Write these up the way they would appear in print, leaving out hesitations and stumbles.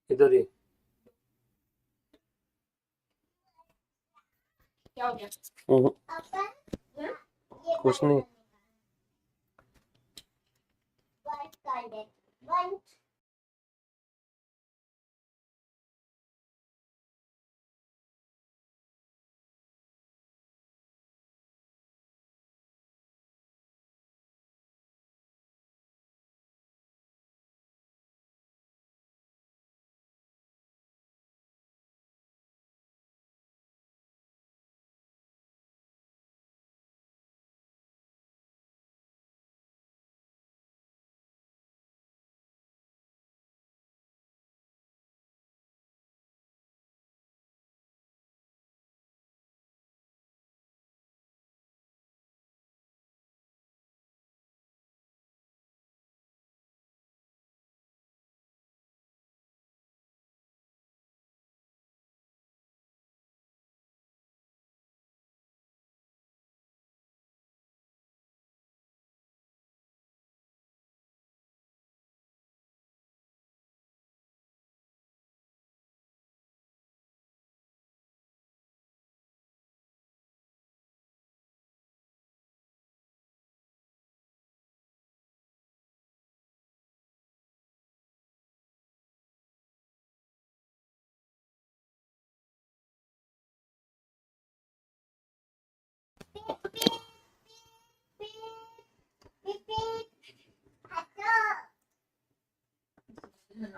इधर ही। क्या हो गया? कुछ नहीं।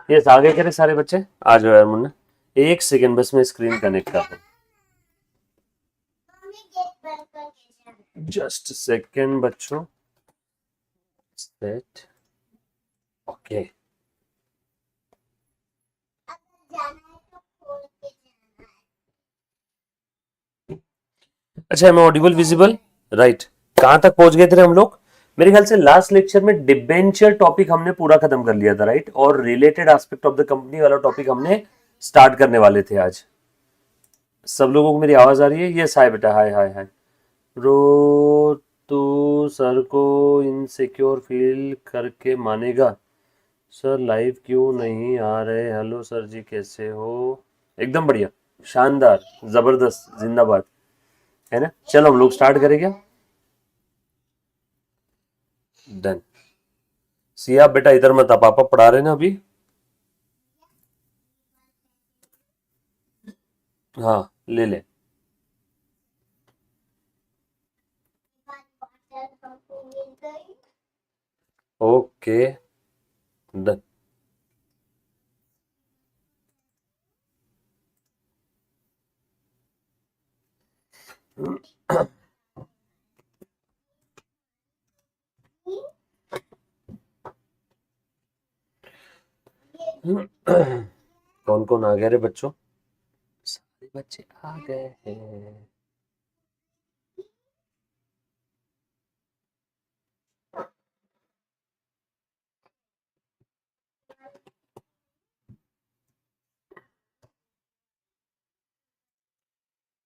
ये आगे करे सारे बच्चे आ जाओ यार मुन्ना, एक सेकंड बस मैं स्क्रीन कनेक्ट कर दूं। जस्ट सेकंड बच्चों। सेट। ओके। अच्छा, एम ऑडिबल विजिबल? राइट। कहां तक पहुंच गए थे हम लोग? मेरे ख्याल से लास्ट लेक्चर में डिबेंचर टॉपिक हमने पूरा खत्म कर लिया था, राइट? और related aspect of the company वाला टॉपिक हमने स्टार्ट करने वाले थे आज। सब लोगों को मेरी आवाज आ रही है? यस, हाय बेटा, हाय हाय हाय। रो तो सर को इनसिक्योर फील करके मानेगा? सर लाइव क्यों नहीं आ रहे? हेलो सर जी, कैसे हो? एकदम बढ़िया, शानदार, जबरदस्त, जिंदाबाद, है ना? चलो हम लोग स्टार्ट करें क्या? डन। सिया बेटा इधर मत आ, पापा पढ़ा रहे ना अभी। हाँ ले ले। Okay done. कौन कौन आ गए रे बच्चों? सारे बच्चे आ गए हैं।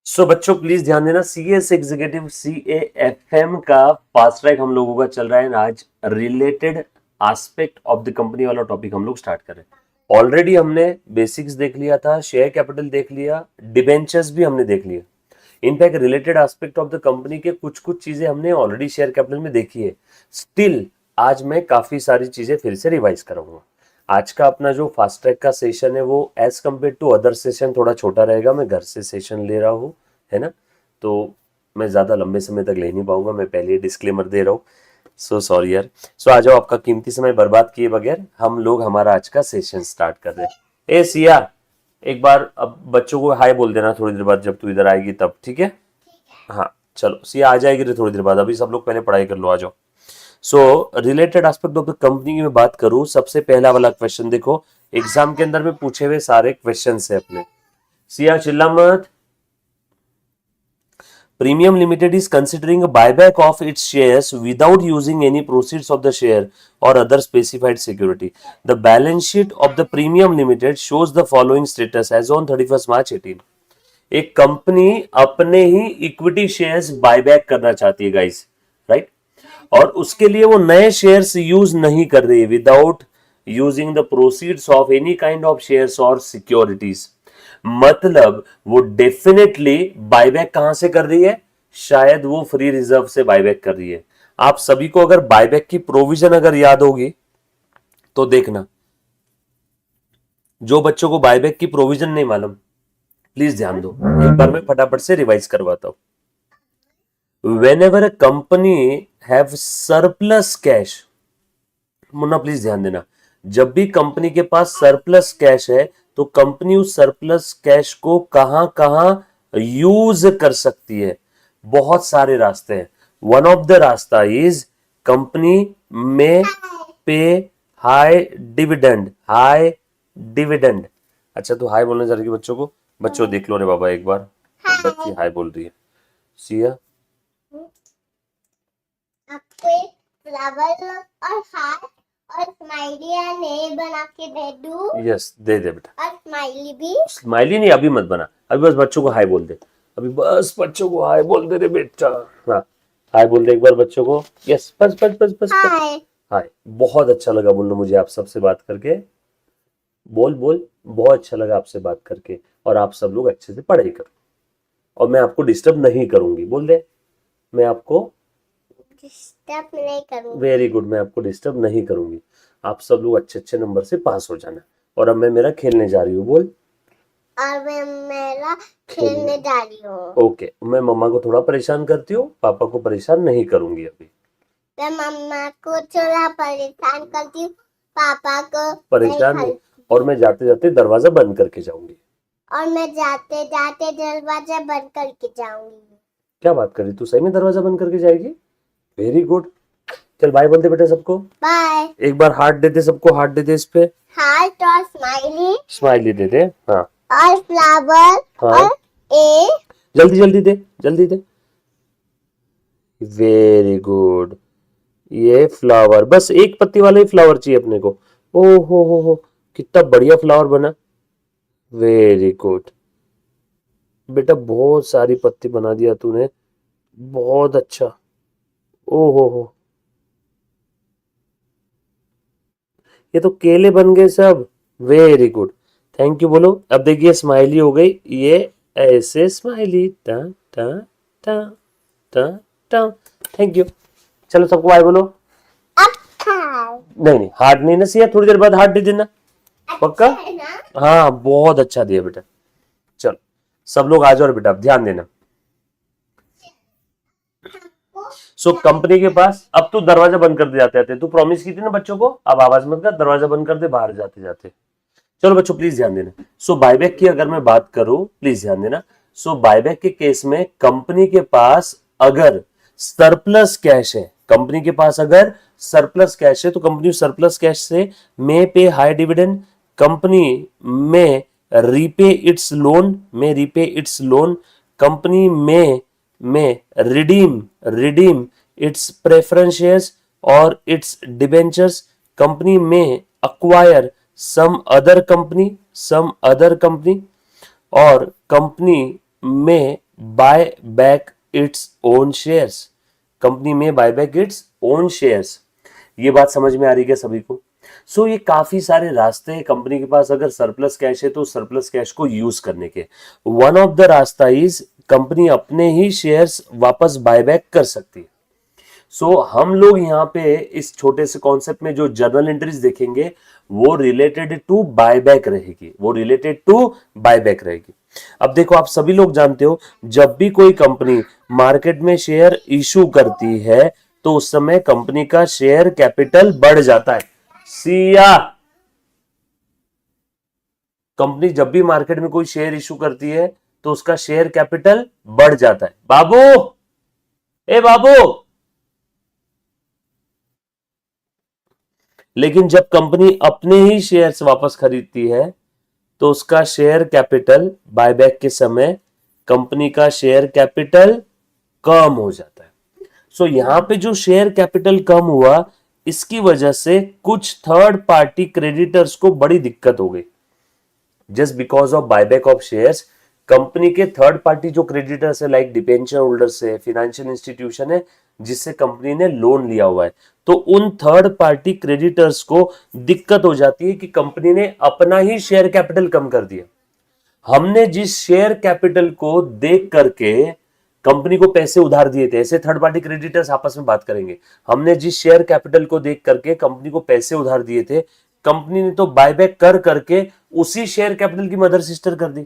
सो बच्चों प्लीज ध्यान देना, सीएस एग्जीक्यूटिव CAFM का फास्ट ट्रैक हम लोगों का चल रहा है। आज related aspect of the company वाला टॉपिक हम लोग स्टार्ट कर रहे हैं। ऑलरेडी हमने बेसिक्स देख लिया था, शेयर कैपिटल देख लिया, डिबेंचर्स भी हमने देख लिया। In fact related aspect of the company के कुछ कुछ चीजें हमने ऑलरेडी शेयर कैपिटल में देखी है। स्टिल आज मैं काफी सारी चीजें फिर से रिवाइज कराऊंगा। आज का अपना जो फास्ट ट्रैक का सेशन है वो as compared to other session थोड़ा छोटा रहेगा। मैं घर से सेशन ले रहा हूँ, है ना? तो मैं ज्यादा लंबे समय तक ले नहीं पाऊंगा, मैं पहले डिस्क्लेमर दे रहा हूँ। सो सॉरी यार। सो आ जाओ, आपका कीमती समय बर्बाद किए बगैर हम लोग हमारा आज का सेशन स्टार्ट कर रहे हैं। ए सिया, एक बार अब बच्चों को हाय बोल देना थोड़ी देर बाद, जब तू इधर आएगी तब, ठीक है? हाँ चलो, सिया आ जाएगी रे थोड़ी देर बाद, अभी सब लोग पहले पढ़ाई कर लो, आ जाओ। सो related aspect of the company की मैं बात करूं, सबसे पहला वाला क्वेश्चन देखो, एग्जाम के अंदर में पूछे हुए सारे क्वेश्चन है अपने। सिया चिल्ला मत। Premium Limited is considering a buyback of its shares without using any proceeds of the share or other specified security. The balance sheet of the Premium Limited shows the following status as on 31st March 18. एक company अपने ही equity shares buyback करना चाहती है guys, right? और उसके लिए वो नए शेयर्स यूज नहीं कर रही है, without using the proceeds of any kind of shares और सिक्योरिटीज। मतलब वो डेफिनेटली बायबैक कहां से कर रही है, शायद वो फ्री रिजर्व से बायबैक कर रही है। आप सभी को अगर बायबैक की प्रोविजन अगर याद होगी तो देखना, जो बच्चों को बायबैक की प्रोविजन नहीं मालूम प्लीज ध्यान दो, एक बार मैं फटाफट से रिवाइज करवाता हूं। When a company have surplus cash, Munna please ध्यान देना, जब भी कंपनी के पास सरप्लस कैश है तो कंपनी उस सरप्लस कैश को कहां कहां यूज कर सकती है। बहुत सारे रास्ते हैं। वन ऑफ द रास्ता इज कंपनी में पे हाई डिविडेंड। हाई डिविडेंड, अच्छा तो हाई बोलने जा रही है बच्चों को, बच्चों देख लो रे बाबा एक बार, बच्ची हाई बोल रही है। सिया आपको एक फ्लावर और हार्ट और स्माइली ने बना के दे दूं? यस दे दे बेटा। और स्माइली भी? स्माइली नहीं, अभी मत बना, अभी बस बच्चों को हाई बोल दे, अभी बस बच्चों को हाई बोल दे रे बेटा। हाँ हाई बोल दे एक बार बच्चों को। यस बस बस बस बस हाय। हाय। बहुत अच्छा लगा बोलना मुझे आप सबसे बात करके। बोल बोल, बहुत अच्छा लगा आपसे बात करके, और आप सब लोग अच्छे से पढ़ाई करो और मैं आपको डिस्टर्ब नहीं करूंगी। बोल दे, मैं आपको डिस्टर्ब नहीं करूंगी। वेरी गुड, मैं आपको डिस्टर्ब नहीं करूंगी। आप सब लोग अच्छे अच्छे नंबर से पास हो जाना। और अब मैं मेरा खेलने जा रही हूँ। बोल। और मैं मेरा खेलने जा रही हूँ। ओके, मैं मम्मा को थोड़ा परेशान करती हूँ, पापा को परेशान नहीं करूंगी अभी। मैं मम्मा को थोड़ा परेशान करती हूँ, पापा को परेशान नहीं नहीं, और मैं जाते जाते दरवाजा बंद करके जाऊंगी। और मैं जाते जाते दरवाजा बंद करके जाऊंगी। क्या बात कर रही तू, सही में दरवाजा बंद करके जाएगी? Very good. चल बाय बोल दे बेटा सबको। बाय। एक बार हार्ट दे दे सबको, हार्ट दे दे इस पे। हार्ट और स्माइली। स्माइली दे दे। हाँ और फ्लावर। हाँ। और ए। जल्दी जल्दी दे, जल्दी दे। Very good. ये फ्लावर, बस एक पत्ती वाला ही फ्लावर चाहिए अपने को। ओ हो, कितना बढ़िया फ्लावर बना। वेरी गुड बेटा, बहुत सारी पत्ती बना दिया तूने, बहुत अच्छा। ओ हो, ये तो केले बन गए सब। वेरी गुड, थैंक यू बोलो। अब देखिए स्माइली हो गई, ये ऐसे स्माइली। टा टा टा टा टा। Thank you. चलो सबको बाय बोलो। नहीं हार्ट नहीं ना सिया, थोड़ी देर बाद हार्ट दे देना, पक्का? हाँ बहुत अच्छा दिया बेटा। चलो सब लोग आ जाओ बेटा, अब ध्यान देना। सो कंपनी के पास, अब तू दरवाजा बंद कर दे जाते जाते, तू प्रॉमिस की थी ना बच्चों को, अब आवाज मत कर, दरवाजा बंद कर दे बाहर जाते जाते। चलो बच्चों प्लीज ध्यान देना। सो बायबैक की अगर मैं बात करूं, प्लीज ध्यान देना। सो बायबैक के केस में कंपनी के पास अगर सरप्लस कैश है, कंपनी के पास अगर सरप्लस कैश है तो कंपनी सरप्लस कैश से may pay high dividend, company may repay its loan, may repay its loan, company may redeem its preference shares और its debentures, company may acquire some other company और company may buy back its own shares, company may buy back its own shares. ये बात समझ में आ रही है सभी को? सो ये काफी सारे रास्ते हैं कंपनी के पास अगर सरप्लस कैश है तो सरप्लस कैश को यूज करने के। वन ऑफ द रास्ता इज कंपनी अपने ही शेयर्स वापस बायबैक कर सकती है। सो हम लोग यहाँ पे इस छोटे से कॉन्सेप्ट में जो जर्नल एंट्रीज देखेंगे वो रिलेटेड टू बायबैक रहेगी, वो रिलेटेड टू बायबैक रहेगी। अब देखो आप सभी लोग जानते हो, जब भी कोई कंपनी मार्केट में शेयर इशू करती है तो उस समय कंपनी का शेयर कैपिटल बढ़ जाता है। सिया, कंपनी जब भी मार्केट में कोई शेयर इशू करती है तो उसका शेयर कैपिटल बढ़ जाता है। बाबू, ए बाबू, लेकिन जब कंपनी अपने ही शेयर्स वापस खरीदती है तो उसका शेयर कैपिटल बायबैक के समय कंपनी का शेयर कैपिटल कम हो जाता है। सो यहां पे जो शेयर कैपिटल कम हुआ, इसकी वजह से कुछ थर्ड पार्टी क्रेडिटर्स को बड़ी दिक्कत हो गई। Just because of buyback of shares, company के थर्ड पार्टी जो क्रेडिटर्स है लाइक डिबेंचर होल्डर्स है, फाइनेंशियल इंस्टीट्यूशन है, जिससे कंपनी ने लोन लिया हुआ है, तो उन थर्ड पार्टी क्रेडिटर्स को दिक्कत हो जाती है कि कंपनी ने अपना ही शेयर कैपिटल कम कर दिया। हमने जिस शेयर कैपिटल को देख करके कंपनी को पैसे उधार दिए थे, ऐसे थर्ड पार्टी क्रेडिटर्स आपस में बात करेंगे, हमने जिस शेयर कैपिटल को देख करके कंपनी को पैसे उधार दिए थे, कंपनी ने तो बायबैक कर करके उसी शेयर कैपिटल की मदर सिस्टर कर दी,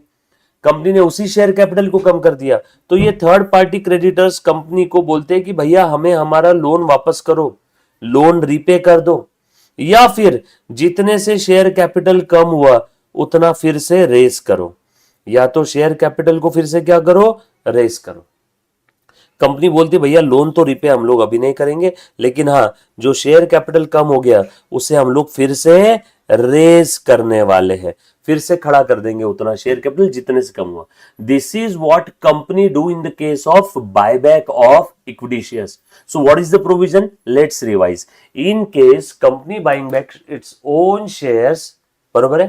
कंपनी ने उसी शेयर कैपिटल को कम कर दिया। तो ये थर्ड पार्टी क्रेडिटर्स कंपनी को बोलते हैं कि भैया हमें हमारा लोन वापस करो, लोन रीपे कर दो, या फिर जितने से शेयर कैपिटल कम हुआ उतना फिर से रेस करो, या तो शेयर कैपिटल को फिर से क्या करो, रेस करो। कंपनी बोलती भैया लोन तो रिपे हम लोग अभी नहीं करेंगे, लेकिन हाँ जो शेयर कैपिटल कम हो गया उसे हम लोग फिर से रेस करने वाले हैं, फिर से खड़ा कर देंगे उतना शेयर कैपिटल जितने से कम हुआ। This is what company do in the case of buyback of equity shares. So what is the provision, let's revise. In case company buying back its own shares, बरोबर है,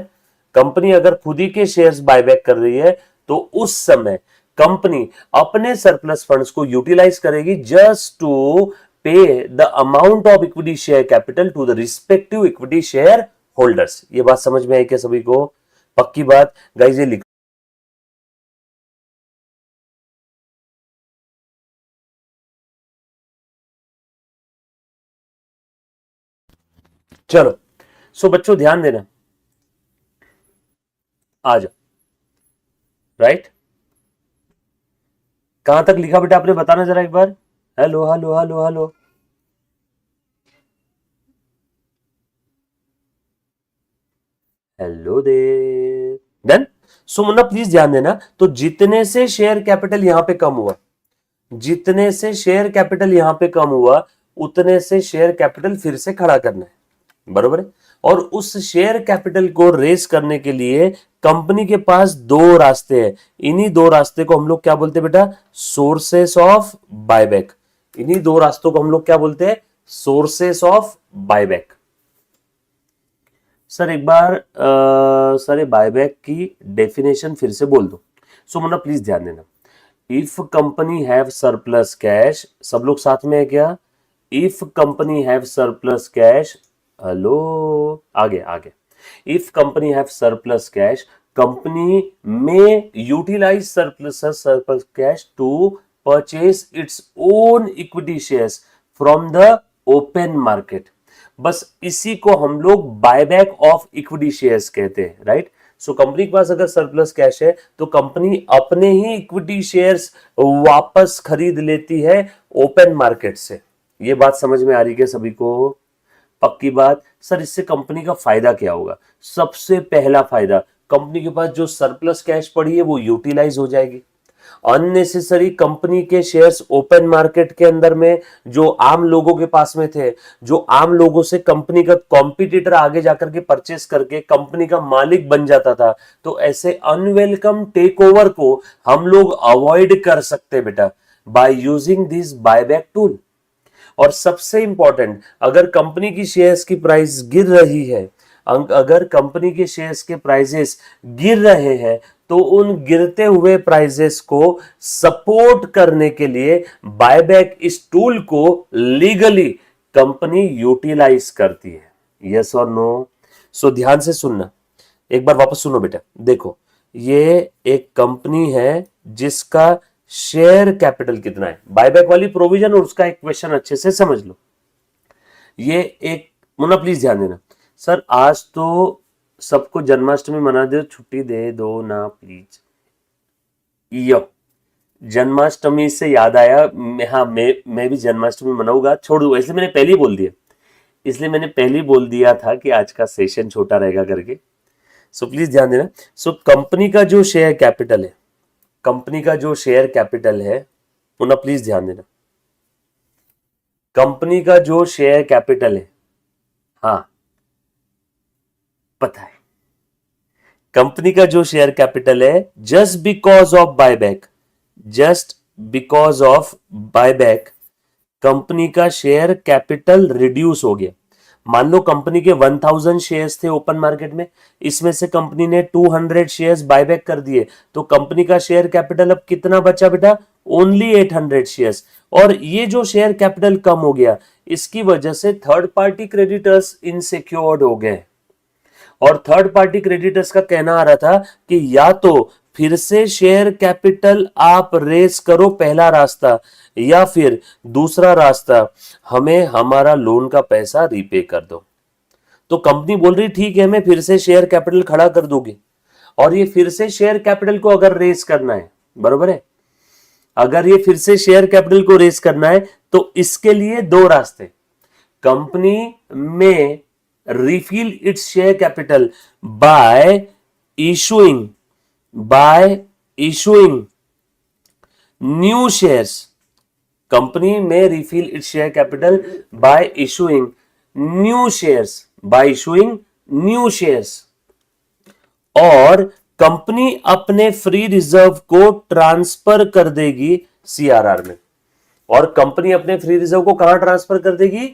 कंपनी अगर खुद ही के shares buyback कर रही है तो उस समय कंपनी अपने सरप्लस फंड्स को यूटिलाइज करेगी just to pay the amount of equity share capital to the respective equity share holders. ये बात समझ में आई क्या सभी को? पक्की बात गाइस, ये लिख चलो। सो बच्चों ध्यान देना, आ जाओ, राइट कहां तक लिखा बेटा आपने बताना जरा एक बार। Hello hello hello hello, hello they done. So Munna please ध्यान देना, तो जितने से शेयर कैपिटल यहां पे कम हुआ, जितने से शेयर कैपिटल यहां पे कम हुआ उतने से शेयर कैपिटल फिर से खड़ा करना है, बरोबर है। और उस शेयर कैपिटल को रेस करने के लिए कंपनी के पास दो रास्ते हैं, इन्हीं दो रास्ते को हम लोग क्या बोलते हैं बेटा, सोर्सेस ऑफ बायबैक। इन्हीं दो रास्तों को हम लोग क्या बोलते हैं, सोर्सेस ऑफ बायबैक। सर एक बार सर बायबैक की डेफिनेशन फिर से बोल दो। सो मुन्ना प्लीज ध्यान देना, if company have surplus cash, सब लोग साथ में है क्या, if company have surplus cash, hello आगे आगे, if company have surplus cash, company may utilise surplus cash to purchase its own equity shares from the open market. बस इसी को हम लोग बायबैक ऑफ इक्विटी शेयर्स कहते हैं, राइट। सो कंपनी के पास अगर सरप्लस कैश है तो कंपनी अपने ही इक्विटी शेयर्स वापस खरीद लेती है ओपन मार्केट से। ये बात समझ में आ रही है सभी को? पक्की बात। सर इससे कंपनी का फायदा क्या होगा? सबसे पहला फायदा, कंपनी के पास जो सरप्लस कैश पड़ी है वो यूटिलाइज हो जाएगी। अननेसेसरी कंपनी के शेयर्स ओपन मार्केट के अंदर में जो आम लोगों के पास में थे, जो आम लोगों से कंपनी का कॉम्पिटिटर आगे जाकर के परचेस करके कंपनी का मालिक बन जाता था, तो ऐसे अनवेलकम टेक ओवर को हम लोग अवॉइड कर सकते बेटा by using this buyback tool. और सबसे इंपॉर्टेंट, अगर कंपनी की शेयर्स की प्राइस गिर रही है, अगर कंपनी के शेयर्स के प्राइसेस गिर रहे हैं तो उन गिरते हुए प्राइसेस को सपोर्ट करने के लिए बायबैक इस टूल को लीगली कंपनी यूटिलाइज करती है। यस और नो? सो ध्यान से सुनना, एक बार वापस सुनो बेटा। देखो ये एक कंपनी है जिसका शेयर कैपिटल कितना है, बायबैक वाली प्रोविजन और उसका एक क्वेश्चन अच्छे से समझ लो। ये एक, मुन्ना प्लीज ध्यान देना, सर आज तो सबको जन्माष्टमी मना दो, छुट्टी दे दो ना प्लीज। यो जन्माष्टमी से याद आया, हाँ मैं भी जन्माष्टमी मनाऊंगा, छोड़ दो, इसलिए मैंने पहले ही बोल दिया, इसलिए मैंने पहले ही बोल दिया था कि आज का सेशन छोटा रहेगा करके। सो प्लीज ध्यान देना। सो कंपनी का जो शेयर कैपिटल है, कंपनी का जो शेयर कैपिटल है, मुन्ना प्लीज ध्यान देना, कंपनी का जो शेयर कैपिटल है, हाँ पता है, कंपनी का जो शेयर कैपिटल है, just because of buyback, just because of buyback company का शेयर कैपिटल रिड्यूस हो गया। मान लो कंपनी के 1000 शेयर्स थे ओपन मार्केट में, इसमें से कंपनी ने 200 शेयर्स बायबैक कर दिए, तो कंपनी का शेयर कैपिटल अब कितना बचा बेटा, ओनली 800 शेयर्स। और ये जो शेयर कैपिटल कम हो गया, इसकी वजह से थर्ड पार्टी क्रेडिटर्स इनसिक्योर्ड हो गए। और थर्ड पार्टी क्रेडिटर्स का कहना आ रहा था कि या तो फिर से शेयर कैपिटल आप रेस करो, पहला रास्ता, या फिर दूसरा रास्ता, हमें हमारा लोन का पैसा रीपे कर दो। तो कंपनी बोल रही ठीक है, मैं फिर से शेयर कैपिटल खड़ा कर दूंगी। और ये फिर से शेयर कैपिटल को अगर रेस करना है, बरोबर है, अगर ये फिर से शेयर कैपिटल को रेस करना है तो इसके लिए दो रास्ते। कंपनी में refill its share capital by issuing new shares. Company में refill its share capital by issuing new shares. और कंपनी अपने फ्री रिजर्व को ट्रांसफर कर देगी सीआरआर में। और कंपनी अपने फ्री रिजर्व को कहां ट्रांसफर कर देगी?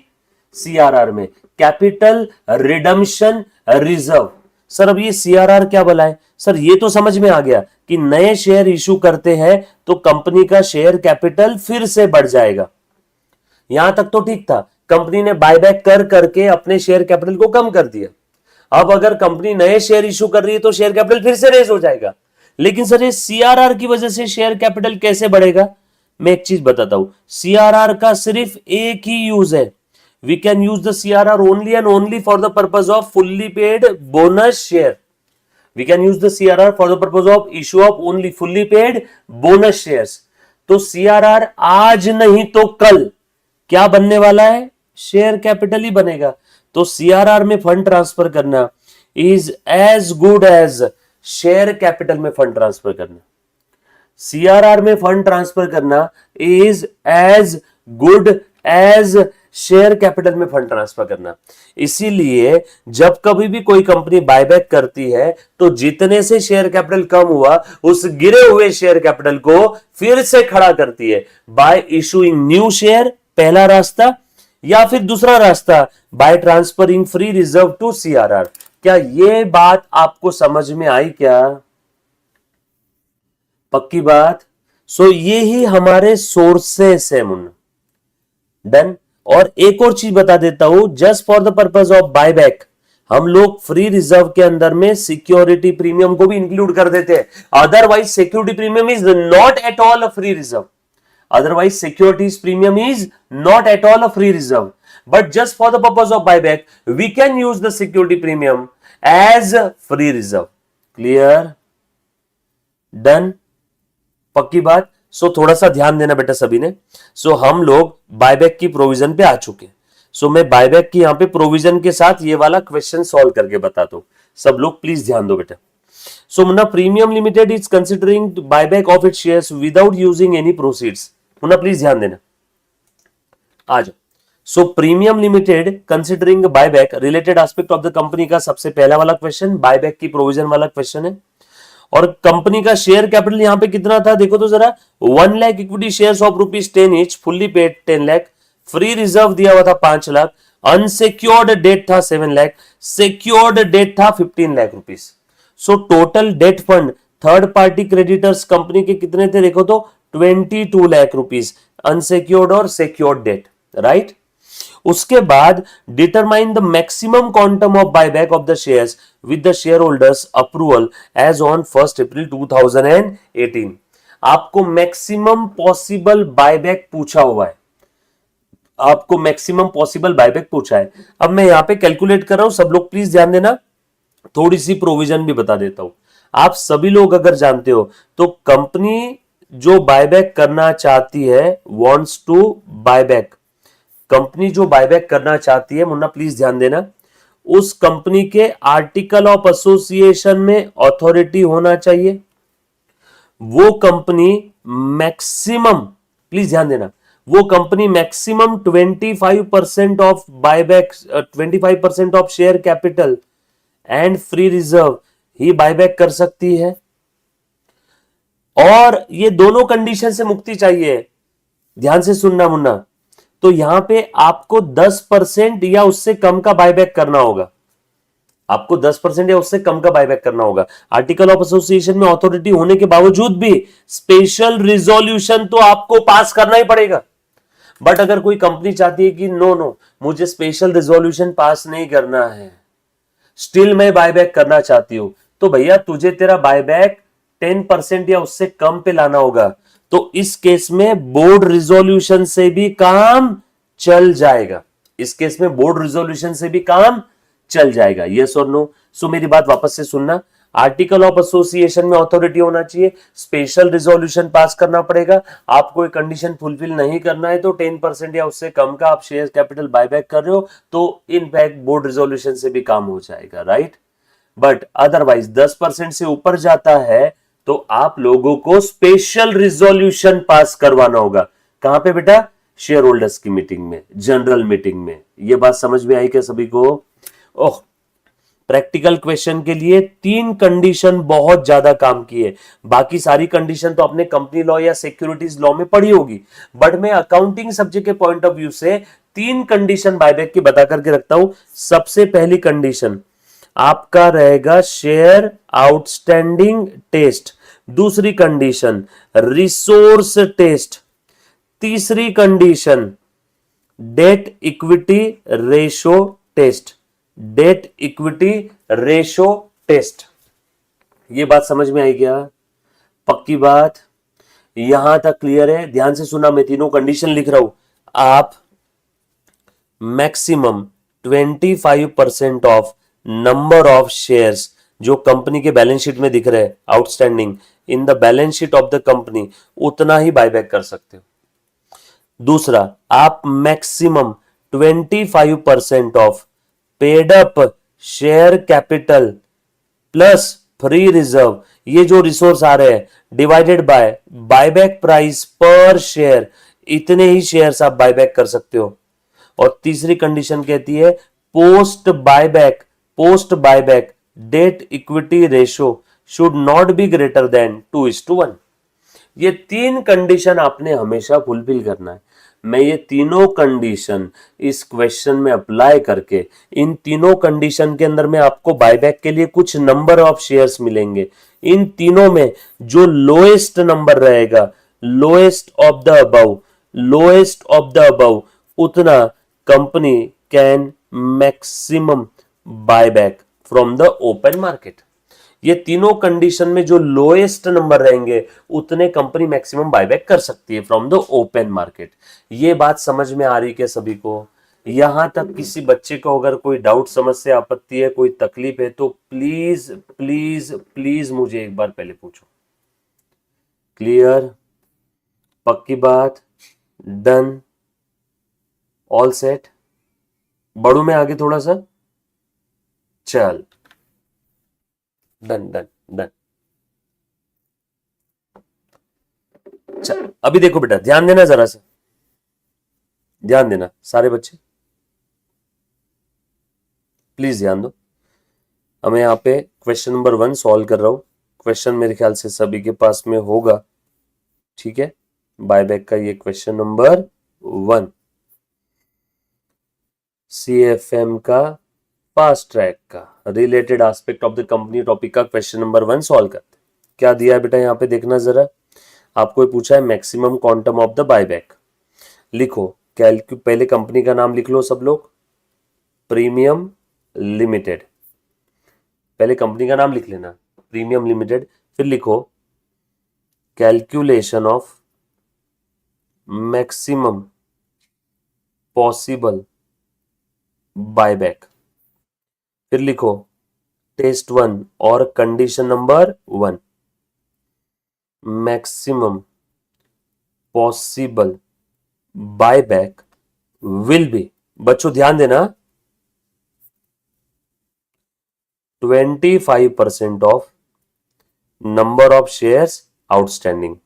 सीआरआर में, कैपिटल रिडम्पशन रिजर्व। सर अब ये सीआरआर क्या भला है? सर ये तो समझ में आ गया कि नए शेयर इशू करते हैं तो कंपनी का शेयर कैपिटल फिर से बढ़ जाएगा। यहां तक तो ठीक था, कंपनी ने बायबैक कर करके अपने शेयर कैपिटल को कम कर दिया। अब अगर कंपनी नए शेयर इशू कर रही है तो शेयर कैपिटल फिर से रेज हो जाएगा। लेकिन सर ये सीआरआर की वजह से शेयर कैपिटल कैसे बढ़ेगा? मैं एक चीज बताता हूं, सीआरआर का सिर्फ एक ही यूज है। We can use the CRR only and only for the purpose of fully paid bonus share. We can use the CRR for the purpose of issue of only fully paid bonus shares. तो CRR आज नहीं तो कल क्या बनने वाला है? Share capital ही बनेगा। तो CRR में फंड ट्रांसफर करना is as good as share capital में फंड ट्रांसफर करना। CRR में फंड ट्रांसफर करना is as good as share capital में फंड ट्रांसफर करना। इसीलिए जब कभी भी कोई कंपनी बायबैक करती है तो जितने से शेयर कैपिटल कम हुआ उस गिरे हुए शेयर कैपिटल को फिर से खड़ा करती है बाय इशूइंग न्यू शेयर, पहला रास्ता, या फिर दूसरा रास्ता by transferring free reserve to CRR. क्या ये बात आपको समझ में आई क्या? पक्की बात? सो ये ही हमारे सोर्सेस है मुन्ना। डन। और एक और चीज बता देता हूं, just for the purpose of buyback हम लोग फ्री रिजर्व के अंदर में सिक्योरिटी प्रीमियम को भी इंक्लूड कर देते हैं। Otherwise security premium is not at all a free reserve. Otherwise securities premium is not at all a free reserve, but just for the purpose of buyback we can use the security premium as free reserve. Clear? Done? पक्की बात? सो थोड़ा सा ध्यान देना बेटा सभी ने। सो हम लोग बायबैक की प्रोविजन पे आ चुके। सो मैं बायबैक की यहां पे प्रोविजन के साथ ये वाला क्वेश्चन सॉल्व करके बताता हूं। सब लोग प्लीज ध्यान दो बेटा। So Munna, premium limited is considering buyback of its shares without using any proceeds. Munna please ध्यान देना, आ जाओ। So premium limited considering buyback related aspect of the company का सबसे पहला वाला क्वेश्चन बायबैक की प्रोविजन वाला क्वेश्चन है। और कंपनी का शेयर कैपिटल यहां पे कितना था देखो तो जरा, 1 lakh equity shares of ₹10 each, fully paid 10 lakh, free reserve दिया हुआ था 5 लाख, अनसिक्योर्ड डेट था 7 लाख, सिक्योर्ड डेट था 15 lakh rupees. So total debt fund third party creditors company के कितने थे देखो तो 22 लाख रुपीस, अनसिक्योर्ड और सिक्योर्ड डेट, राइट। उसके बाद determine the maximum quantum of buyback of the shares with the share holders approval as on 1 April 2018। आपको maximum possible buyback पूछा हुआ है, आपको मैक्सिमम पॉसिबल बायबैक पूछा है। अब मैं यहां पे कैलकुलेट कर रहा हूं, सब लोग प्लीज ध्यान देना। थोड़ी सी प्रोविजन भी बता देता हूं। आप सभी लोग अगर जानते हो तो कंपनी जो बायबैक करना चाहती है, वांट्स टू बायबैक, कंपनी जो बायबैक करना चाहती है, मुन्ना प्लीज ध्यान देना, उस कंपनी के आर्टिकल ऑफ एसोसिएशन में अथॉरिटी होना चाहिए। वो कंपनी मैक्सिमम, प्लीज ध्यान देना, वो company maximum 25% of buyback, 25% of share capital and free reserve he buyback कर सकती है। और ये दोनों कंडीशन से मुक्ति चाहिए, ध्यान से सुनना मुन्ना। तो यहां पे आपको 10% या उससे कम का बायबैक करना होगा। आपको 10% या उससे कम का बायबैक करना होगा। आर्टिकल ऑफ एसोसिएशन में अथॉरिटी होने के बावजूद भी स्पेशल रिजोल्यूशन तो आपको पास करना ही पड़ेगा। बट अगर कोई कंपनी चाहती है कि नो नो मुझे स्पेशल रिजोल्यूशन पास नहीं करना है, स्टिल मैं बायबैक करना चाहती हूं, तो भैया तुझे तेरा बायबैक 10% या उससे कम पे लाना होगा। तो इस केस में बोर्ड रिजोल्यूशन से भी काम चल जाएगा। इस केस में बोर्ड रिजोल्यूशन से भी काम चल जाएगा। यस और नो? सो मेरी बात वापस से सुनना। आर्टिकल ऑफ एसोसिएशन में अथॉरिटी होना चाहिए, स्पेशल रिजोल्यूशन पास करना पड़ेगा। आपको एक कंडीशन फुलफिल नहीं करना है तो 10% या उससे कम का आप शेयर कैपिटल बायबैक कर रहे हो तो इनफैक्ट बोर्ड रिजोल्यूशन से भी काम हो जाएगा, राइट? बट अदरवाइज 10% से ऊपर जाता है तो आप लोगों को स्पेशल रिजोल्यूशन पास करवाना होगा। कहां पे बेटा? शेयर होल्डर्स की मीटिंग में, जनरल मीटिंग में। यह बात समझ में आई क्या सभी को? ओह, प्रैक्टिकल क्वेश्चन के लिए 3 कंडीशन बहुत ज्यादा काम की है। बाकी सारी कंडीशन तो आपने कंपनी लॉ या सिक्योरिटीज लॉ में पढ़ी होगी, बट मैं अकाउंटिंग सब्जेक्ट के पॉइंट ऑफ व्यू से 3 कंडीशन बायबैक की बता करके रखता हूं। सबसे पहली कंडीशन आपका रहेगा शेयर आउटस्टैंडिंग टेस्ट। दूसरी कंडीशन रिसोर्स टेस्ट। तीसरी condition debt equity ratio test. Debt equity ratio test. ये बात समझ में आई क्या? पक्की बात? यहां तक क्लियर है? ध्यान से सुना, मैं तीनों कंडीशन लिख रहा हूं। आप maximum 25% of number of shares जो कंपनी के बैलेंस शीट में दिख रहे हैं outstanding in the balance sheet of the company, उतना ही बायबैक कर सकते हो। दूसरा, आप maximum 25% of paid up share capital plus free reserve, ये जो रिसोर्स आ रहे हैं, डिवाइडेड बाय बायबैक प्राइस पर शेयर, इतने ही शेयर्स आप बायबैक कर सकते हो। और तीसरी कंडीशन कहती है post buyback date equity ratio should not be greater than 2:1। ये 3 कंडीशन आपने हमेशा फुलफिल करना है। मैं ये तीनों कंडीशन इस क्वेश्चन में अप्लाई करके इन तीनों कंडीशन के अंदर में आपको बायबैक के लिए कुछ नंबर ऑफ शेयर्स मिलेंगे। इन तीनों में जो लोएस्ट नंबर रहेगा, लोएस्ट ऑफ द अबव, उतना company can maximum buyback from the open market. ये तीनों कंडीशन में जो लोएस्ट नंबर रहेंगे उतने कंपनी मैक्सिमम बायबैक कर सकती है फ्रॉम द ओपन मार्केट। ये बात समझ में आ रही है क्या सभी को? यहां तक किसी बच्चे को अगर कोई डाउट, समस्या, आपत्ति है, कोई तकलीफ है तो प्लीज प्लीज प्लीज मुझे एक बार पहले पूछो। क्लियर? पक्की बात? डन? All set? बढ़ू मैं आगे थोड़ा सा? चल, डन डन डन। चल अभी देखो बेटा, ध्यान देना, जरा सा ध्यान देना सारे बच्चे, प्लीज ध्यान दो। अब मैं यहाँ पे क्वेश्चन नंबर 1 सॉल्व कर रहा हूं। क्वेश्चन मेरे ख्याल से सभी के पास में होगा, ठीक है? बायबैक का ये क्वेश्चन नंबर 1 CFM का फास्ट ट्रैक का related aspect of the company topic का क्वेश्चन नंबर 1 सॉल्व करते। क्या दिया है बेटा यहाँ पे देखना जरा। आपको पूछा है maximum quantum of the buyback. लिखो, पहले कंपनी का नाम लिख लो सब लोग, प्रीमियम लिमिटेड। पहले कंपनी का नाम लिख लेना, प्रीमियम लिमिटेड। फिर लिखो calculation of maximum possible buyback. फिर लिखो टेस्ट 1 और condition number 1, maximum possible buyback will B, बच्चों ध्यान देना, 25% of number of shares outstanding.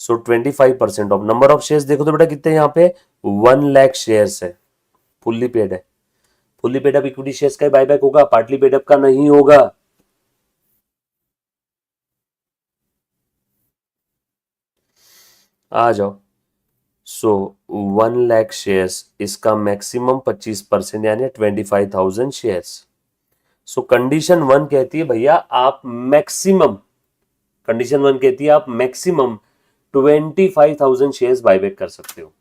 So 25% of number of shares, देखो तो बेटा कितने यहां पे 1 लाख शेयर्स है, फुल्ली पेड है। Fully paid up equity shares का बायबैक होगा, पार्टली पेड अप का नहीं होगा। आ जाओ। सो 1 लाख शेयर्स, इसका मैक्सिमम 25% यानी 25,000 शेयर्स। सो कंडीशन 1 कहती है भैया आप मैक्सिमम, कंडीशन 1 कहती है आप मैक्सिमम 25,000 शेयर्स बायबैक कर सकते हो।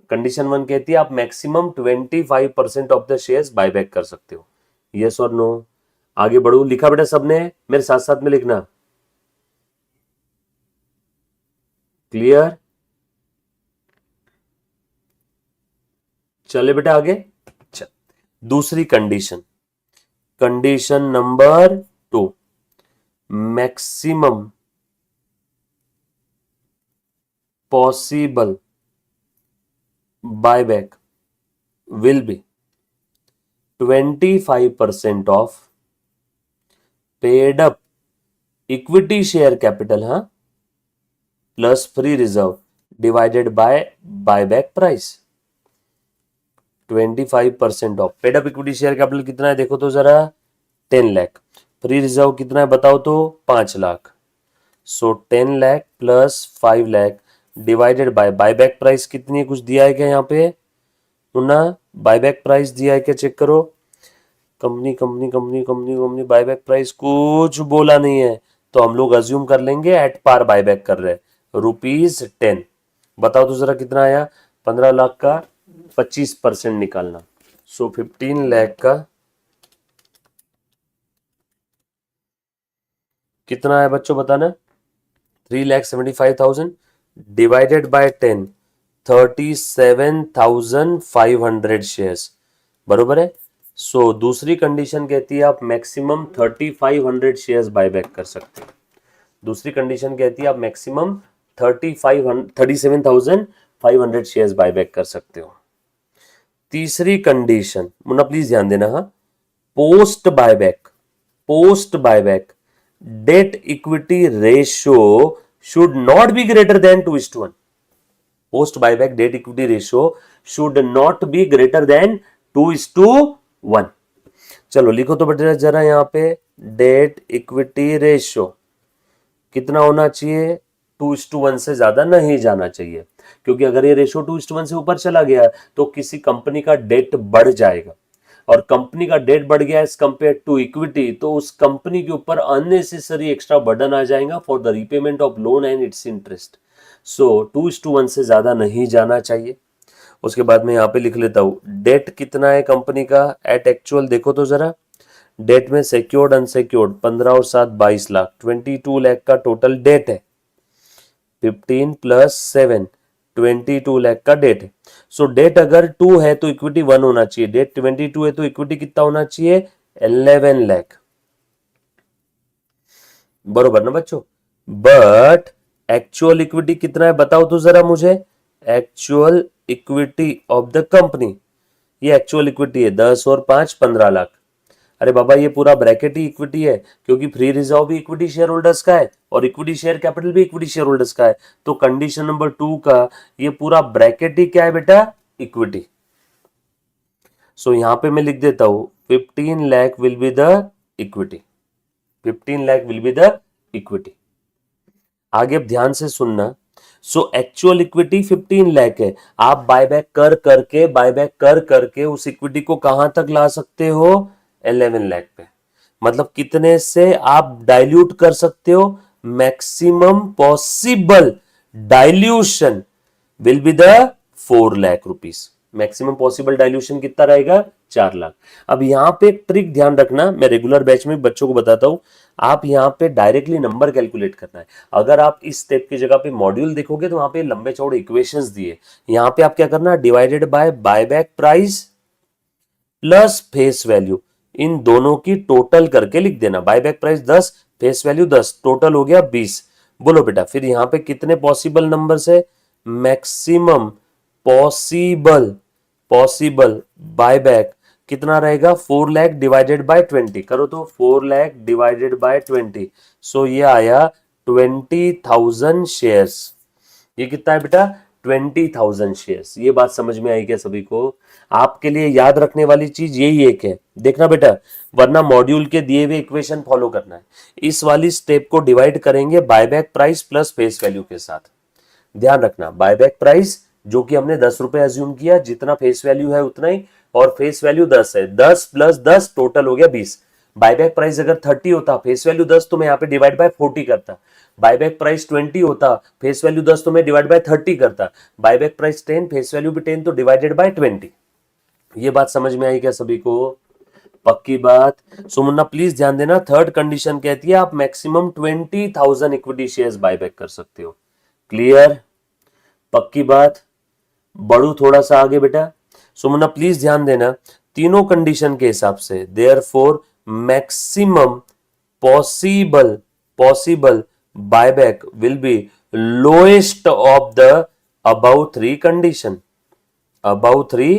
कंडीशन 1 कहती है आप maximum 25% of the shares buyback कर सकते हो। यस और नो? आगे बढ़ो, लिखा बेटा सबने? मेरे साथ साथ में लिखना। क्लियर? चले बेटा आगे। चल, दूसरी condition, condition number 2, maximum possible buyback will be 25% of paid up equity share capital, हाँ, plus free reserve divided by buyback price। 25% of paid up equity share capital कितना है देखो तो जरा, 10 लाख। फ्री रिजर्व कितना है बताओ तो, 5 लाख। सो 10 lakh plus 5 lakh divided by buyback price कितनी है, कुछ दिया है क्या यहाँ पे? ना, बायबैक प्राइस दिया है क्या, चेक करो। Company company company company company buyback price कुछ बोला नहीं है, तो हम लोग अज्यूम कर लेंगे एट पार बायबैक कर रहे हैं, ₹10। बताओ तो जरा कितना आया? 15 लाख का 25% निकालना। सो 15 लाख का कितना है बच्चों बताना? 3,75,000 डिवाइडेड बाय 10, 37,500 शेयर्स, बरोबर है। सो दूसरी कंडीशन कहती है आप मैक्सिमम 3,500 शेयर्स बायबैक कर सकते हो। दूसरी कंडीशन कहती है आप मैक्सिमम 37,500 शेयर्स बायबैक कर सकते हो। तीसरी कंडीशन मुन्ना प्लीज ध्यान देना, हाँ, post buyback debt equity ratio should not be greater than 2:1। Post buyback debt equity ratio should not be greater than 2:1। चलो लिखो तो बेटा जरा यहाँ पे, डेट इक्विटी रेशियो कितना होना चाहिए? 2:1 से ज्यादा नहीं जाना चाहिए, क्योंकि अगर ये रेशियो 2:1 से ऊपर चला गया तो किसी कंपनी का डेट बढ़ जाएगा, और कंपनी का डेट बढ़ गया एज कंपेयर टू इक्विटी, तो उस कंपनी के ऊपर अननेसेसरी एक्स्ट्रा बर्डन आ जाएगा for the repayment of loan and its interest. So 2:1 से ज्यादा नहीं जाना चाहिए। उसके बाद में यहाँ पे लिख लेता हूं, डेट कितना है कंपनी का एट एक्चुअल, देखो तो जरा। डेट में सिक्योर्ड अनसिक्योर्ड 15 और 7 22 लाख, 22 लाख का टोटल डेट है। 15 प्लस 7 22 लाख का डेट है। सो डेट अगर 2 है तो इक्विटी 1 होना चाहिए, डेट 22 है तो इक्विटी कितना होना चाहिए? 11 लाख, बरोबर ना बच्चों? बट एक्चुअल इक्विटी कितना है बताओ तो जरा मुझे। Actual equity of the company, ये एक्चुअल इक्विटी है 10 और 5 15 लाख। अरे बाबा ये पूरा ब्रैकेट ही इक्विटी है, क्योंकि फ्री रिजर्व भी इक्विटी शेयर होल्डर्स का है और इक्विटी शेयर कैपिटल भी इक्विटी शेयर होल्डर्स का है। तो कंडीशन नंबर 2 का ये पूरा ब्रैकेट ही क्या है बेटा? इक्विटी। सो यहां पे मैं लिख देता हूं 15 lakh will be the equity, 15 lakh will be the equity. आगे अब ध्यान से सुनना। सो एक्चुअल इक्विटी 15 लाख है, आप बायबैक कर करके उस इक्विटी को कहां तक ला सकते हो? 11 लाख पे। मतलब कितने से आप डाइल्यूट कर सकते हो? Maximum possible dilution will be the 4 lakh rupees. Maximum possible dilution कितना रहेगा? 4 लाख। अब यहां पे एक ट्रिक ध्यान रखना, मैं रेगुलर बैच में बच्चों को बताता हूं, आप यहां पे डायरेक्टली नंबर कैलकुलेट करना है। अगर आप इस स्टेप की जगह पे मॉड्यूल देखोगे तो वहां पे लंबे चौड़े इक्वेशंस दिए, यहां पे आप क्या करना, divided by buyback price plus face value, इन दोनों की टोटल करके लिख देना। Buyback price 10, face value 10, total हो गया 20। बोलो बेटा फिर यहां पे कितने पॉसिबल नंबर्स है? मैक्सिमम पॉसिबल बायबैक कितना रहेगा? 4 लाख डिवाइडेड बाय 20, करो तो 4 लाख डिवाइडेड बाय 20। सो ये आया 20,000 शेयर्स। ये कितना है बेटा? 20,000 शेयर्स। ये बात समझ में आई क्या सभी को? आपके लिए याद रखने वाली चीज यही एक है, देखना बेटा, वरना मॉड्यूल के दिए हुए इक्वेशन फॉलो करना है। इस वाली स्टेप को डिवाइड करेंगे buyback price plus face value के साथ। ध्यान रखना, बायबैक प्राइस जो कि हमने 10 रुपए अज्यूम किया, जितना फेस वैल्यू है उतना ही, और फेस वैल्यू 10 है, 10 प्लस 10 टोटल हो गया 20। बायबैक प्राइस अगर 30 होता, फेस वैल्यू 10, तो मैं यहाँ पे डिवाइड बाय 40 करता। बायबैक प्राइस 20 होता, फेस वैल्यू 10, तो मैं डिवाइड बाय 30 करता। बायबैक प्राइस 10, फेस वैल्यू भी 10, तो डिवाइडेड बाय 20। ये बात समझ में आई क्या सभी को? पक्की बात। सो मुन्ना प्लीज ध्यान देना, थर्ड कंडीशन कहती है आप मैक्सिमम 20,000 इक्विटी शेयर्स बायबैक कर सकते हो। क्लियर? पक्की बात। बढ़ू थोड़ा सा आगे बेटा। सो मुन्ना प्लीज ध्यान देना, तीनों कंडीशन के हिसाब से therefore maximum possible buyback will be lowest of the above three condition. Above three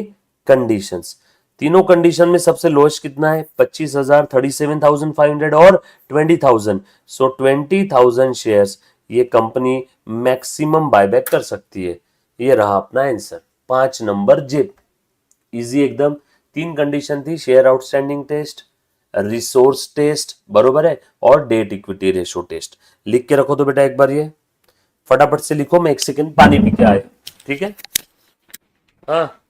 conditions. तीनों कंडीशन में सबसे लोएस्ट कितना है? 25,000, 37,500 और 20,000। सो 20,000 शेयर्स ये कंपनी मैक्सिमम बायबैक कर सकती है। ये रहा अपना आंसर, 5 नंबर जिप। इजी एकदम। 3 कंडीशन थी, share outstanding test, resource test, बरोबर है, और डेट इक्विटी रेशो टेस्ट। लिख के रखो तो बेटा एक बार, ये फटाफट से लिखो, मैं 1 सेकंड पानी पी के आए। ठीक है? हाँ।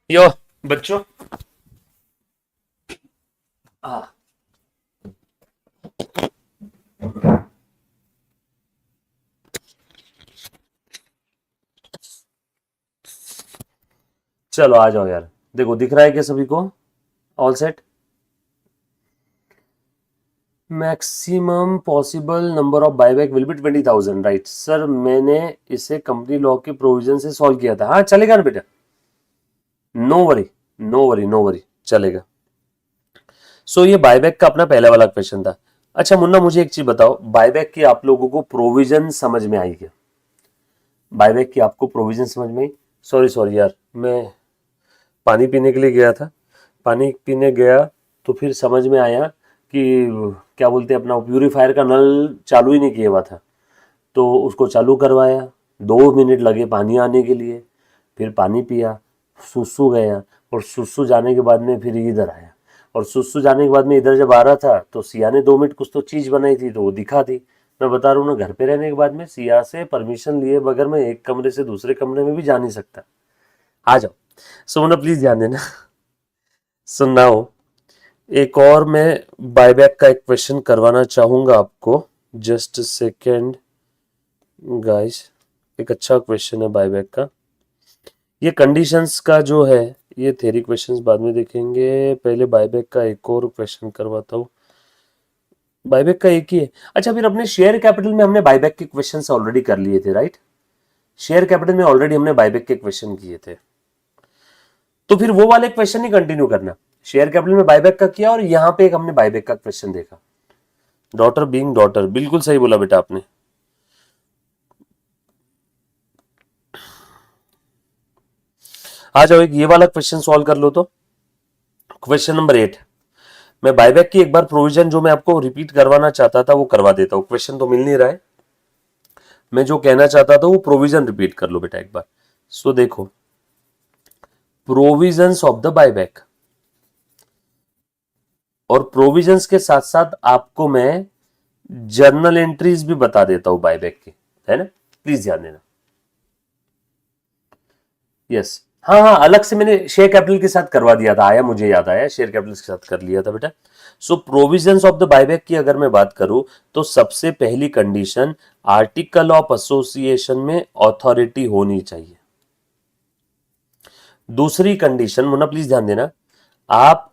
यो बच्चों, हाँ चलो आ जाओ यार। देखो दिख रहा है क्या सभी को? All set. Maximum possible number of buyback will be 20,000, right sir. मैंने इसे कंपनी लॉ के प्रोविजन से सॉल्व किया था। हाँ चलेगा ना बेटा, no worry no worry no worry, चलेगा। सो ये बायबैक का अपना पहला वाला क्वेश्चन था। अच्छा मुन्ना मुझे एक चीज बताओ, बायबैक की आप लोगों को प्रोविजन समझ में आई क्या? बायबैक की आपको प्रोविजन समझ में आई? सॉरी सॉरी यार, मैं पानी पीने के लिए गया था, पानी पीने गया तो फिर समझ में आया कि क्या बोलते हैं अपना प्यूरीफायर का नल चालू ही नहीं किया हुआ था, तो उसको चालू करवाया, 2 मिनट लगे पानी आने के लिए, फिर पानी पिया, सुसु गया, और सुसु जाने के बाद में फिर इधर आया, और सुसु जाने के बाद में इधर जब आ रहा था तो सिया ने 2 मिनट कुछ तो चीज़ बनाई थी तो वो दिखा दी। मैं बता रहा हूँ ना, घर पे रहने के बाद में सिया से परमिशन लिए बगैर मैं एक कमरे से दूसरे कमरे में भी जा नहीं सकता। आ जाओ। सो ना प्लीज ध्यान देना। सो नाउ एक और मैं बायबैक का एक क्वेश्चन करवाना चाहूंगा आपको। जस्ट सेकेंड गाइस, एक अच्छा क्वेश्चन है बायबैक का। ये कंडीशंस का जो है ये थ्योरी क्वेश्चंस बाद में देखेंगे, पहले बायबैक का एक और क्वेश्चन करवाता हूँ। बायबैक का एक ही है। अच्छा फिर अपने शेयर कैपिटल में हमने बायबैक के क्वेश्चंस ऑलरेडी कर लिए थे, राइट? शेयर कैपिटल में ऑलरेडी हमने बायबैक के क्वेश्चन किए थे, तो फिर वो वाले क्वेश्चन ही कंटिन्यू करना। शेयर कैपिटल में बायबैक का किया और यहां पे एक हमने बायबैक का क्वेश्चन देखा। डॉटर बीइंग डॉटर, बिल्कुल सही बोला बेटा आपने। आ जाओ एक ये वाला क्वेश्चन सॉल्व कर लो। तो क्वेश्चन नंबर 8, मैं बायबैक की एक बार प्रोविजन जो मैं आपको रिपीट करवाना चाहता था वो करवा देता हूं। क्वेश्चन तो मिल नहीं रहा है, मैं जो कहना चाहता था वो प्रोविजन रिपीट कर लो बेटा एक बार। सो देखो, प्रोविजंस ऑफ द बायबैक, और प्रोविजंस के साथ साथ आपको मैं जर्नल एंट्रीज भी बता देता हूं बायबैक की, है ना? प्लीज ध्यान देना। यस, हाँ हाँ, अलग से मैंने शेयर कैपिटल के साथ करवा दिया था, आया मुझे याद आया, शेयर कैपिटल के साथ कर लिया था बेटा। सो प्रोविजंस ऑफ द बायबैक की अगर मैं बात करूं तो सबसे पहली कंडीशन, आर्टिकल ऑफ एसोसिएशन में अथॉरिटी होनी चाहिए। दूसरी कंडीशन, मुन्ना प्लीज ध्यान देना, आप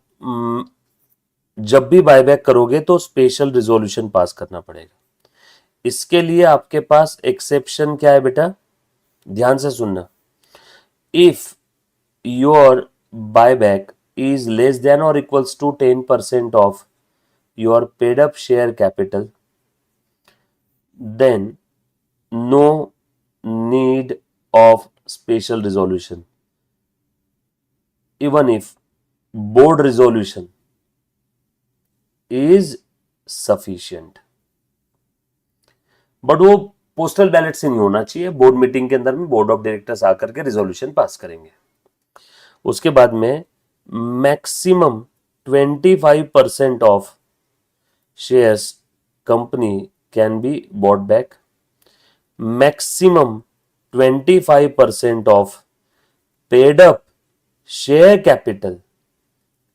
जब भी बायबैक करोगे तो स्पेशल रिजोल्यूशन पास करना पड़ेगा। इसके लिए आपके पास एक्सेप्शन क्या है बेटा? ध्यान से सुनना। If your buyback is less than or equals to 10% of your paid up share capital, then no need of special resolution, even if board resolution is sufficient। But वो पोस्टल बैलेट से नहीं होना चाहिए, बोर्ड मीटिंग के अंदर में board of directors आकर के रिजोल्यूशन पास करेंगे। उसके बाद में maximum 25% of shares company can be bought back, maximum 25% of paid up share capital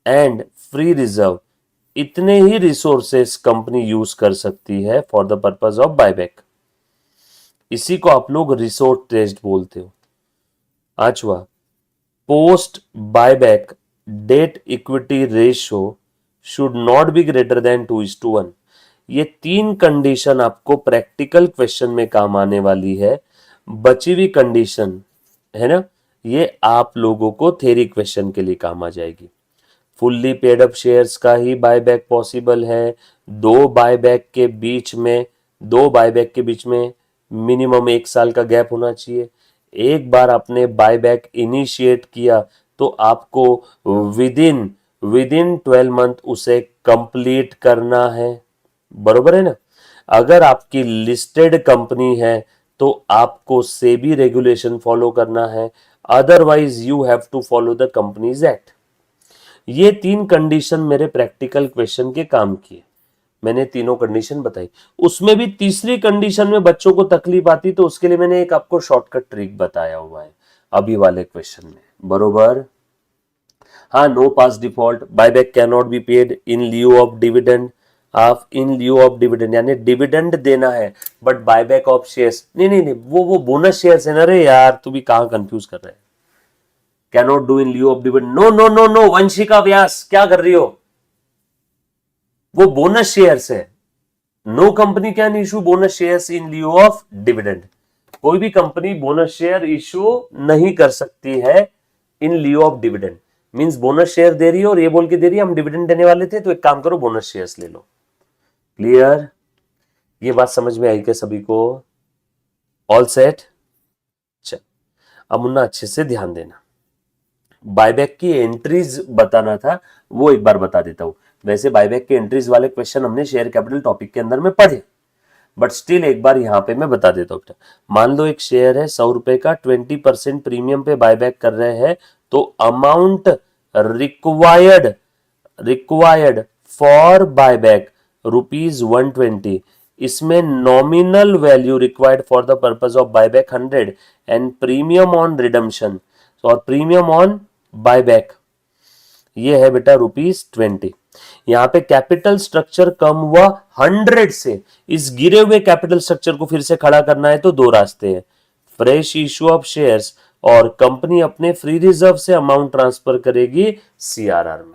and free reserve, इतने ही रिसोर्सेस कंपनी यूज कर सकती है for the purpose of buyback. इसी को आप लोग रिसोर्स टेस्ट बोलते हो। पांचवा, post buyback debt equity ratio should not be greater than 2:1। ये 3 कंडीशन आपको प्रैक्टिकल क्वेश्चन में काम आने वाली है। बची हुई कंडीशन है ना, ये आप लोगों को थ्योरी क्वेश्चन के लिए काम आ जाएगी। फुल्ली पेड अप शेयर्स का ही बायबैक पॉसिबल है। दो बायबैक के बीच में मिनिमम 1 साल का गैप होना चाहिए। एक बार आपने बायबैक इनिशिएट किया तो आपको विदिन 12 मंथ उसे कंप्लीट करना है, बरोबर है ना? अगर आपकी लिस्टेड कंपनी है तो आपको सेबी रेगुलेशन फॉलो करना है, otherwise you have to follow the companies act. ये 3 कंडीशन मेरे प्रैक्टिकल क्वेश्चन के काम किए, मैंने तीनों कंडीशन बताई। उसमें भी तीसरी कंडीशन में बच्चों को तकलीफ आती तो उसके लिए मैंने एक आपको शॉर्टकट ट्रिक बताया हुआ है अभी वाले क्वेश्चन में, बरोबर? हाँ, no past default, buyback can not be paid in lieu of dividend. आप इन लिeu ऑफ डिविडेंड यानी डिविडेंड देना है बट बायबैक ऑफ शेयर्स नहीं नहीं नहीं, वो बोनस शेयर्स है ना रे यार, तू भी कहां कंफ्यूज कर रहा है। Can not do in lieu of dividend, no no no no, Vanshika Vyas क्या कर रही हो, वो बोनस शेयर्स है। No company can issue bonus shares in lieu of dividend. कोई भी कंपनी बोनस शेयर इशू नहीं कर सकती है in lieu of dividend. Means bonus share दे रही है और ये बोल के दे रही है हम डिविडेंड देने वाले थे तो एक काम करो बोनस शेयर्स ले लो। क्लियर? ये बात समझ में आई क्या सभी को? All set? चल अब मुन्ना अच्छे से ध्यान देना, बायबैक की एंट्रीज बताना था, वो एक बार बता देता हूं। वैसे बायबैक के एंट्रीज वाले क्वेश्चन हमने शेयर कैपिटल टॉपिक के अंदर में पढ़े, बट स्टिल एक बार यहां पे मैं बता देता हूं। मान लो एक शेयर है 100 रुपए का, 20% प्रीमियम पे बायबैक कर रहे हैं, तो अमाउंट रिक्वायर्ड फॉर बायबैक ₹120। इसमें nominal value required for the purpose of buyback 100 and premium on redemption और प्रीमियम ऑन बायबैक ये है बेटा ₹20। यहां पे कैपिटल स्ट्रक्चर कम हुआ 100 से। इस गिरे हुए कैपिटल स्ट्रक्चर को फिर से खड़ा करना है तो दो रास्ते हैं, फ्रेश इश्यू ऑफ शेयर्स और कंपनी अपने फ्री रिजर्व से अमाउंट ट्रांसफर करेगी सीआरआर में।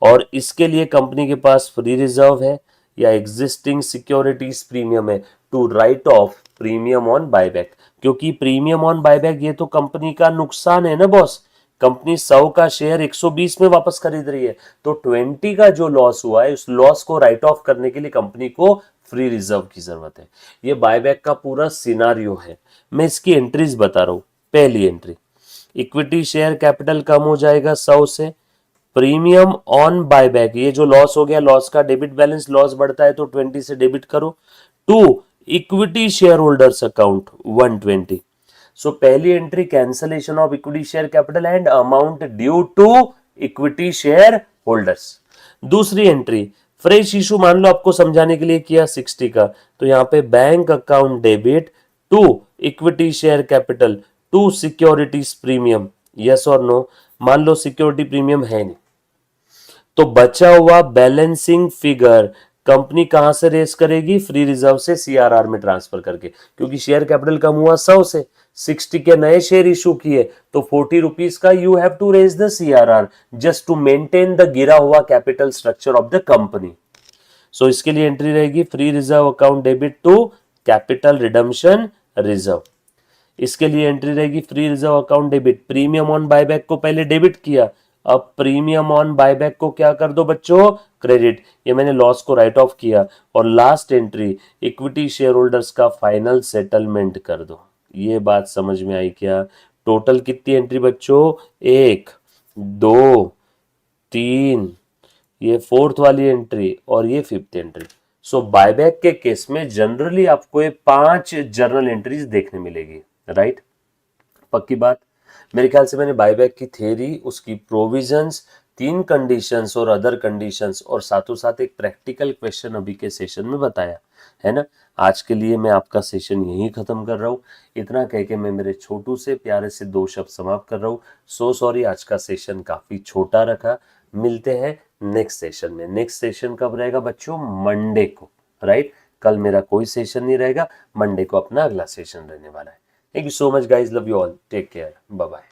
और इसके लिए कंपनी के पास फ्री रिजर्व है या एग्जिस्टिंग सिक्योरिटीज प्रीमियम है to write off premium on buyback, क्योंकि प्रीमियम ऑन बायबैक ये तो कंपनी का नुकसान है ना बॉस। कंपनी 100 का शेयर 120 में वापस खरीद रही है, तो 20 का जो लॉस हुआ है उस लॉस को राइट ऑफ करने के लिए कंपनी को फ्री रिजर्व की जरूरत है। ये बायबैक का पूरा सिनारियो है, मैं इसकी एंट्रीज बता रहा हूं। पहली एंट्री, इक्विटी शेयर कैपिटल कम हो जाएगा 100 से, प्रीमियम ऑन बायबैक ये जो लॉस हो गया, लॉस का डेबिट बैलेंस, लॉस बढ़ता है तो 20 से डेबिट करो, to equity share holders account 120। So पहली entry cancellation of equity share capital and amount due to equity share holders. दूसरी एंट्री फ्रेश इशू, मान लो आपको समझाने के लिए किया 60 का, तो यहां पे bank account debit to equity share capital to securities premium, yes और नो। मान लो सिक्योरिटी प्रीमियम है नहीं, तो बचा हुआ बैलेंसिंग फिगर कंपनी कहां से रेस करेगी? फ्री रिजर्व से सीआरआर में ट्रांसफर करके, क्योंकि शेयर कैपिटल कम हुआ 100 से, 60 के नए शेयर इशू किए तो 40 रुपीज का you have to raise the CRR just to maintain the गिरा हुआ capital structure of the company. So इसके लिए एंट्री रहेगी free reserve account debit to capital redemption reserve. इसके लिए एंट्री रहेगी free reserve account debit, premium on buyback को पहले डेबिट किया, अब प्रीमियम ऑन बायबैक को क्या कर दो बच्चों? क्रेडिट। ये मैंने लॉस को राइट ऑफ किया। और last entry equity share holders का फाइनल सेटलमेंट कर दो। ये बात समझ में आई क्या? टोटल कितनी एंट्री बच्चों? 1 2 3, ये 4th वाली एंट्री और ये 5th एंट्री। सो बायबैक के केस में जनरली आपको ये 5 जर्नल एंट्रीज देखने मिलेगी, राइट? पक्की बात। मेरे ख्याल से मैंने बायबैक की थ्योरी, उसकी प्रोविजंस, 3 कंडीशंस और अदर कंडीशंस और साथों साथ एक प्रैक्टिकल क्वेश्चन अभी के सेशन में बताया है ना। आज के लिए मैं आपका सेशन यहीं खत्म कर रहा हूँ। इतना कह के मैं मेरे छोटू से प्यारे से 2 शब्द समाप्त कर रहा हूँ। सो सॉरी, आज का सेशन काफी छोटा रखा। मिलते हैं नेक्स्ट सेशन में। नेक्स्ट सेशन कब रहेगा बच्चों? मंडे को, राइट? कल मेरा कोई सेशन नहीं रहेगा, मंडे को अपना अगला सेशन रहने वाला है। Thank you so much guys, love you all, take care, bye bye।